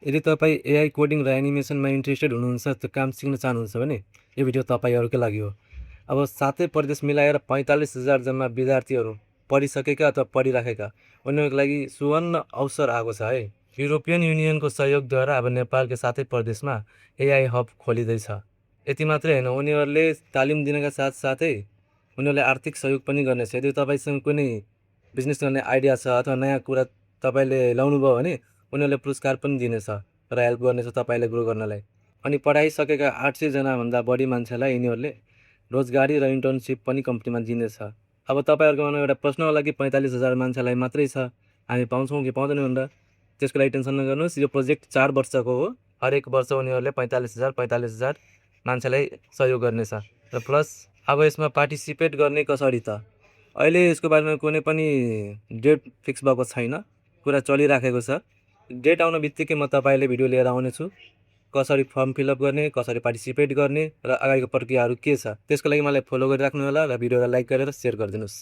यदि तपाईँ AI coding र एनिमेसनमा इन्ट्रेस्टेड हुनुहुन्छ, त्यो काम सिक्न चाहनुहुन्छ भने यो भिडियो तपाईँहरूकै लागि हो। अब 7 प्रदेश मिलाएर 45,000 जम्मा विद्यार्थीहरू पढिसकेका अथवा पढिराखेका उनीहरूको लागि सुवर्ण अवसर आएको छ है। युरोपियन युनियनको सहयोगद्वारा अब नेपालकै 7 प्रदेशमा एआई हब खोलिँदैछ। यति मात्रै होइन, उनीहरूले तालिम दिनका साथसाथै उनीहरूले आर्थिक सहयोग पनि गर्नेछ। यदि तपाईँसँग कुनै बिजनेस गर्ने आइडिया छ अथवा नयाँ कुरा तपाईँले ल्याउनु भयो भने उनीहरूले पुरस्कार पनि दिनेछ र हेल्प गर्नेछ तपाईँलाई ग्रो गर्नलाई। अनि पढाइसकेका 800जनाभन्दा बढी मान्छेलाई यिनीहरूले रोजगारी र इन्टर्नसिप पनि कम्पनीमा दिनेछ। अब तपाईँहरूको मनमा एउटा प्रश्न होला कि 45,000 मान्छेलाई मात्रै छ, हामी पाउँछौँ कि पाउँदैनौँ भनेर। त्यसको लागि टेन्सन नगर्नुहोस्, यो प्रोजेक्ट 4 वर्षको हो। हरेक वर्ष उनीहरूले 45,000 मान्छेलाई सहयोग गर्नेछ। र प्लस अब यसमा पार्टिसिपेट गर्ने कसरी त अहिले यसको बारेमा कुनै पनि डेट फिक्स भएको छैन, कुरा चलिराखेको छ। डेट आउन बित्तिकै म तपाईँले भिडियो लिएर आउनेछु, कसरी फर्म फिलअप गर्ने, कसरी पार्टिसिपेट गर्ने र अगाडिको प्रक्रियाहरू के छ। त्यसको लागि मलाई फलो गरिराख्नु होला र भिडियोलाई लाइक गरेर सेयर गरिदिनुहोस्।